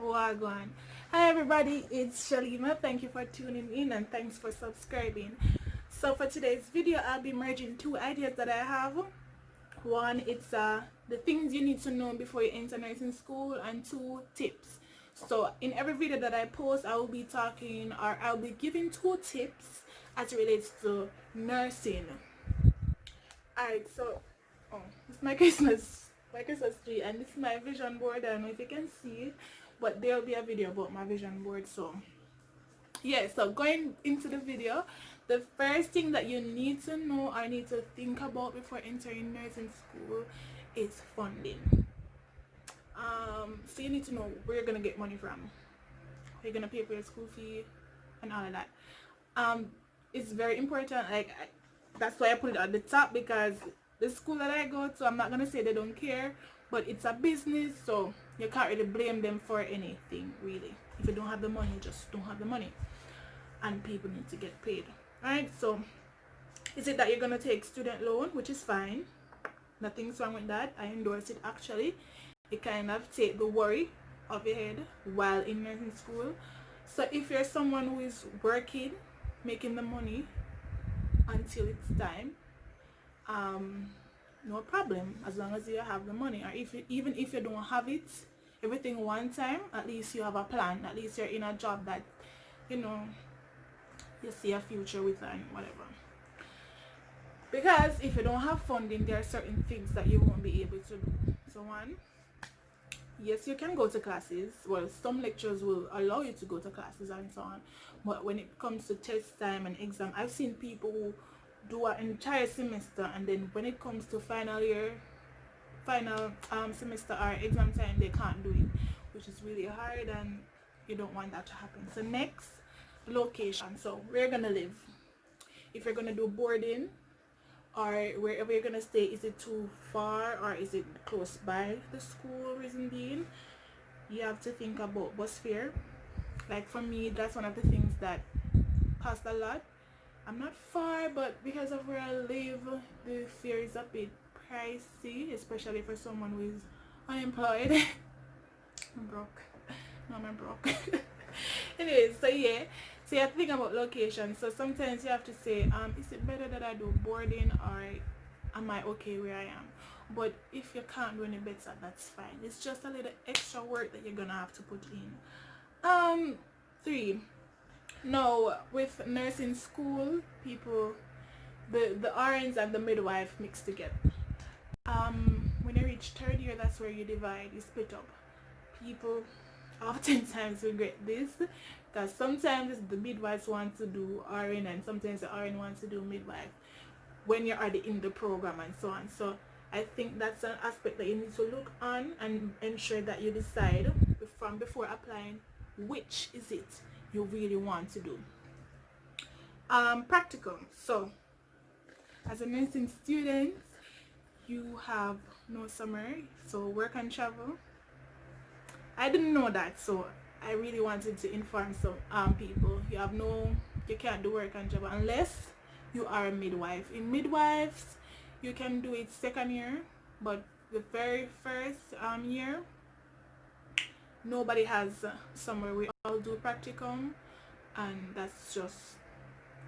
Wagwan. Hi everybody, it's Shalima. Thank you for tuning in and thanks for subscribing. So for today's video, I'll be merging two ideas that I have. One, it's the things you need to know before you enter nursing school, and two, tips. So in every video that I post, I will be talking, or I'll be giving two tips as it relates to nursing. Alright, so it's my Christmas tree, and this is my vision board. I don't know if you can see it, but there will be a video about my vision board. So yeah, so going into the video, the first thing that you need to know or need to think about before entering nursing school is funding. So you need to know where you're gonna get money from, you're gonna pay for your school fee and all of that. It's very important. That's why I put it at the top, because the school that I go to, I'm not gonna say they don't care, but it's a business, so you can't really blame them for anything really. If you don't have the money, you just don't have the money, and people need to get paid, right? So is it that you're gonna take student loan, which is fine, nothing's wrong with that. I endorse it actually. It kind of take the worry off your head while in nursing school. So if you're someone who is working, making the money until it's time, no problem, as long as you have the money. Or even if you don't have it everything one time, at least you have a plan. At least you're in a job that you see a future with and whatever. Because if you don't have funding, there are certain things that you won't be able to do. So one, yes, you can go to classes. Well, some lecturers will allow you to go to classes and so on, but when it comes to test time and exam, I've seen people who do an entire semester, and then when it comes to final semester or exam time, they can't do it, which is really hard, and you don't want that to happen. So next, location. So where you're gonna live, if you're gonna do boarding or wherever you're gonna stay, is it too far or is it close by the school? Reason being, you have to think about bus fare. Like for me, that's one of the things that cost a lot. I'm not far, but because of where I live, the fare is a bit pricey, especially for someone who is unemployed. I'm broke. No, I'm broke. Anyways, so yeah, so you have to think about location. So sometimes you have to say, is it better that I do boarding, or am I okay where I am? But if you can't do any better, that's fine. It's just a little extra work that you're gonna have to put in. 3. Now, with nursing school, people, the RNs and the midwife mix together. When you reach 3rd year, that's where you divide, you split up. People oftentimes regret this, because sometimes the midwives want to do RN and sometimes the RN wants to do midwife when you're already in the program and so on. So I think that's an aspect that you need to look on and ensure that you decide from before applying which is it you really want to do. Practical. So as a nursing student, you have no summer, so work and travel. I didn't know that, so I really wanted to inform some people. You can't do work and travel unless you are a midwife. In midwives, you can do it 2nd year, but the very first year, nobody has summer. We all do practicum, and that's just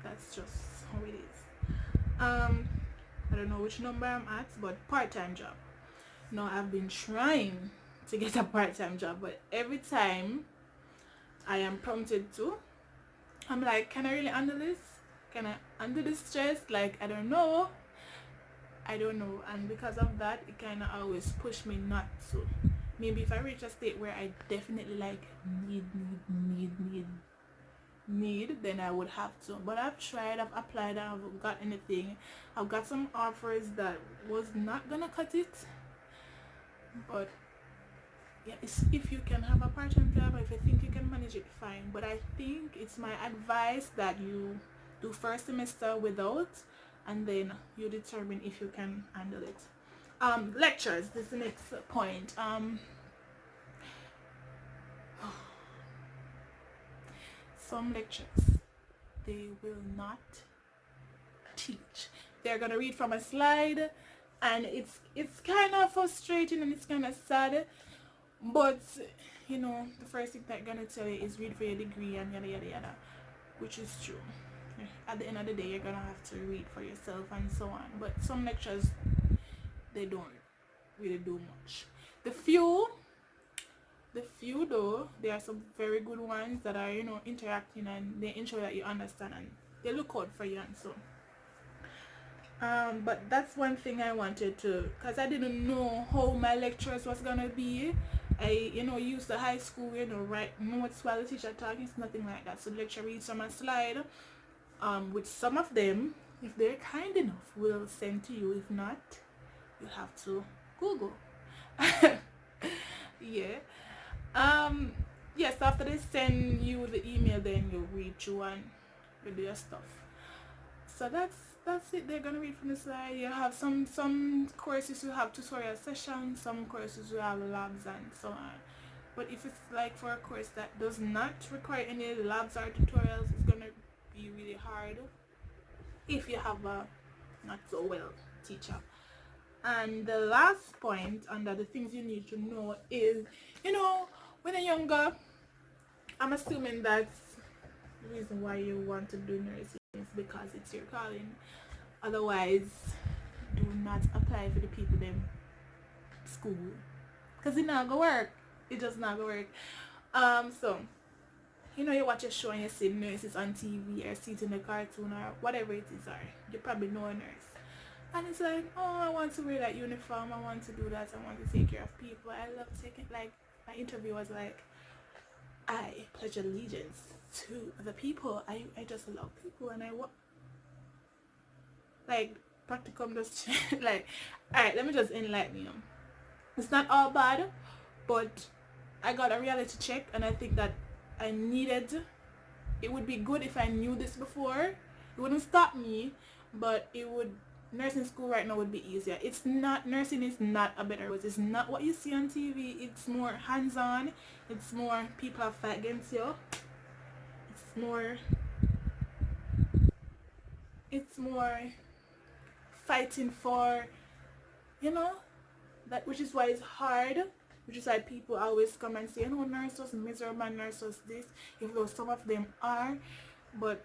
how it is. I don't know which number I'm at, but part-time job. Now I've been trying to get a part-time job, but every time I am prompted to, I'm like, can I really handle this? Can I handle this stress? Like, I don't know, and because of that, it kind of always pushed me not to. Maybe if I reach a state where I definitely like need, then I would have to. But I've tried, I've applied, I haven't got anything. I've got some offers that was not gonna cut it, but yeah, if you can have a part-time job, if you think you can manage it, fine. But I think it's my advice that you do 1st semester without, and then you determine if you can handle it. Lectures, this is the next point. Some lectures, they will not teach. They're gonna read from a slide, and it's kind of frustrating and it's kind of sad, but you know, the first thing they're gonna tell you is read for your degree and yada yada yada, which is true. At the end of the day, you're gonna have to read for yourself and so on. But some lectures, they don't really do much. The few though, there are some very good ones that are, you know, interacting and they ensure that you understand and they look out for you and so. But that's one thing I wanted to, because I didn't know how my lectures was gonna be. I, you know, used to high school, you know, write notes while the teacher talking. It's nothing like that. So the lecture reads on a slide. With some of them, if they're kind enough, will send to you. If not, you have to Google. Yeah. Yes, after they send you the email, then you read through and you do your stuff. So that's it. They're gonna read from the slide. You have some courses you have tutorial sessions, some courses you have labs and so on. But if it's like for a course that does not require any labs or tutorials, it's gonna be really hard if you have a not so well teacher. And the last point under the things you need to know is, you know, when you're younger, I'm assuming that's the reason why you want to do nursing is because it's your calling. Otherwise, do not apply for the people them school, because it not gonna work. It just not gonna work. So you know, you watch a show and you see nurses on TV or see it in a cartoon or whatever it is, or you probably know a nurse, and it's like, oh, I want to wear that uniform, I want to do that, I want to take care of people, I love taking, like, my interview was like, I pledge allegiance to the people, I just love people, and I want, like, practicum just like, alright, let me just enlighten you. It's not all bad, but I got a reality check, and I think that I needed, it would be good if I knew this before. It wouldn't stop me, but it would, nursing school right now would be easier. It's not, nursing is not a better way. It's not what you see on TV. It's more hands-on. It's more people have fight against you. It's more fighting for, you know, that, which is why it's hard, which is why people always come and say, you know, nurses miserable, nurses this, even though some of them are. But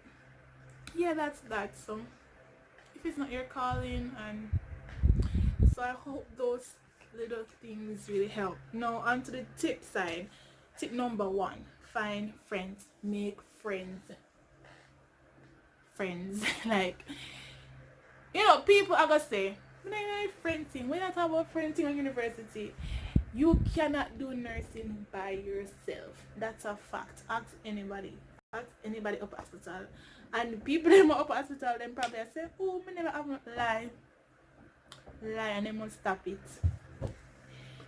yeah, that's that. So if it's not your calling, and so I hope those little things really help. Now on to the tip side. Tip number 1, find friends, make friends. Like, you know, people are gonna say, when I friend thing, when I talk about friend thing on university, you cannot do nursing by yourself. That's a fact. Ask anybody up at hospital, and people them up at hospital, them probably say, oh, me never have not lie, and they must stop it.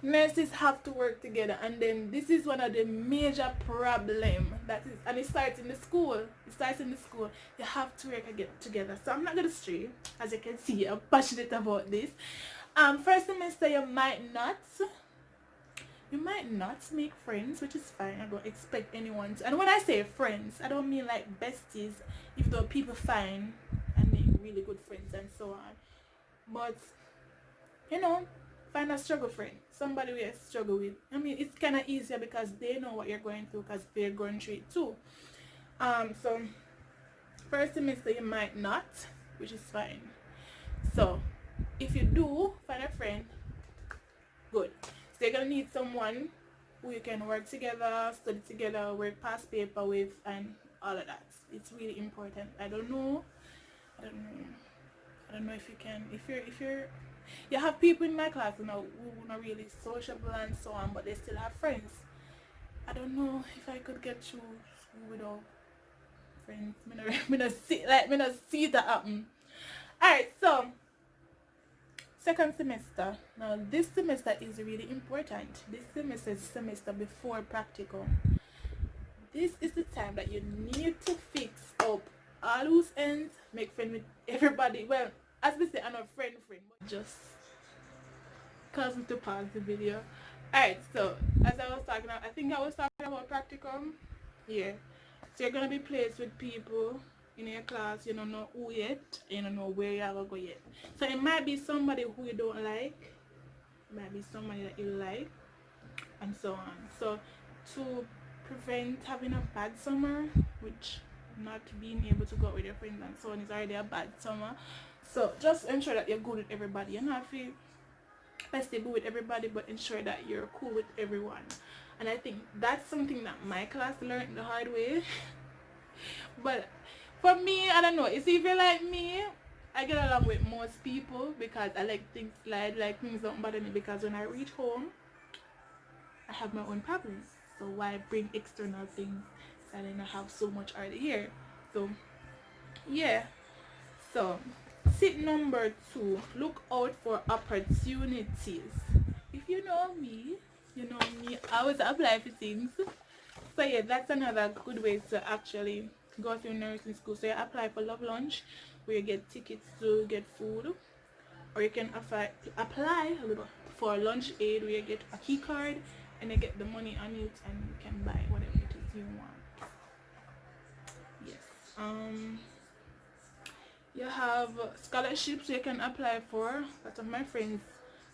Nurses have to work together, and then this is one of the major problem that is, and it starts in the school. You have to work together. So I'm not gonna stray, as you can see, I'm passionate about this. First semester you might not make friends, which is fine. I don't expect anyone to, and when I say friends, I don't mean like besties, even though people find and make really good friends and so on. But you know, find a struggle friend, somebody we struggle with. I mean, it's kind of easier because they know what you're going through, because they're going through it too. So first semester you might not, which is fine. So if you do find a friend, good. So you're gonna need someone who you can work together, study together, work past paper with, and all of that. It's really important. I don't know if you can, if you're you have people in my class, you know, who are not really sociable and so on, but they still have friends. I don't know if I could get through school without friends. Me not see that happen. Alright, so second semester. Now this semester is really important. This semester is semester before practical. This is the time that you need to fix up all loose ends, make friends with everybody. Well, as we say, I'm not friend, but just cause me to pause the video. Alright, so as I was talking about, I think I was talking about practicum. Yeah. So you're gonna be placed with people in your class, you don't know who yet, you don't know where you're gonna go yet. So it might be somebody who you don't like, it might be somebody that you like, and so on. So to prevent having a bad summer, which not being able to go out with your friends and so on is already a bad summer. So just ensure that you're good with everybody. You're not feel festival with everybody, but ensure that you're cool with everyone. And I think that's something that my class learned the hard way. But for me, I don't know, it's even like me, I get along with most people because I like things slide, like things don't bother me, because when I reach home I have my own problems. So why bring external things that I don't have so much already here? So yeah. So tip number 2, look out for opportunities. If you know me, you know me, I always apply for things. So yeah, that's another good way to actually go through nursing school. So you apply for Love Lunch, where you get tickets to get food, or you can apply for lunch aid, where you get a key card and you get the money on it and you can buy whatever it is you want. Yes. You have scholarships you can apply for. Lots of my friends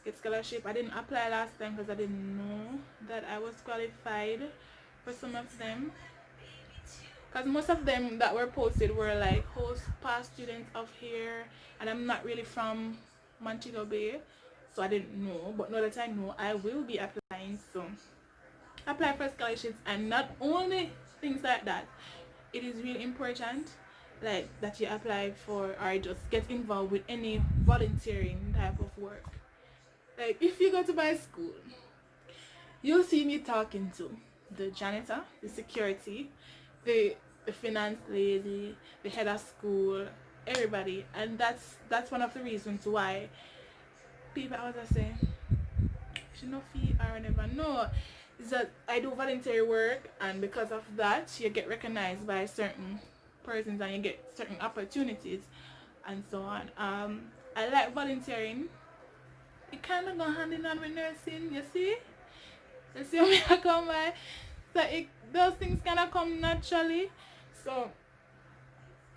get scholarship. I didn't apply last time because I didn't know that I was qualified for some of them, because most of them that were posted were like host past students of here, and I'm not really from Montego Bay, so I didn't know. But now that I know, I will be applying. So apply for scholarships, and not only things like that, it is really important like that you apply for or just get involved with any volunteering type of work. Like if you go to my school, you'll see me talking to the janitor, the security, the finance lady, the head of school, everybody. And that's one of the reasons why people always say she no fee or never know, is that I do voluntary work, and because of that you get recognized by certain persons and you get certain opportunities and so on. I like volunteering. It kind of go hand in hand with nursing, you see? You see me I come by? So those things kind of come naturally. So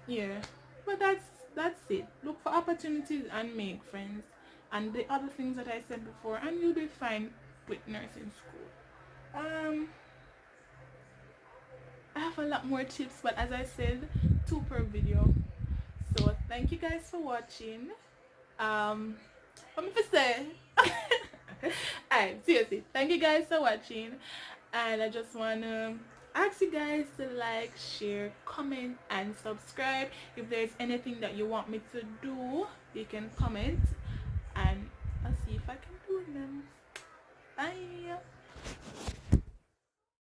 yeah, but that's it. Look for opportunities and make friends, and the other things that I said before, and you'll be fine with nursing school. I have a lot more tips, but as I said, 2 per video. So thank you guys for watching. What me say? Alright, seriously, thank you guys for watching, and I just wanna ask you guys to like, share, comment, and subscribe. If there's anything that you want me to do, you can comment, and I'll see if I can do them. Bye.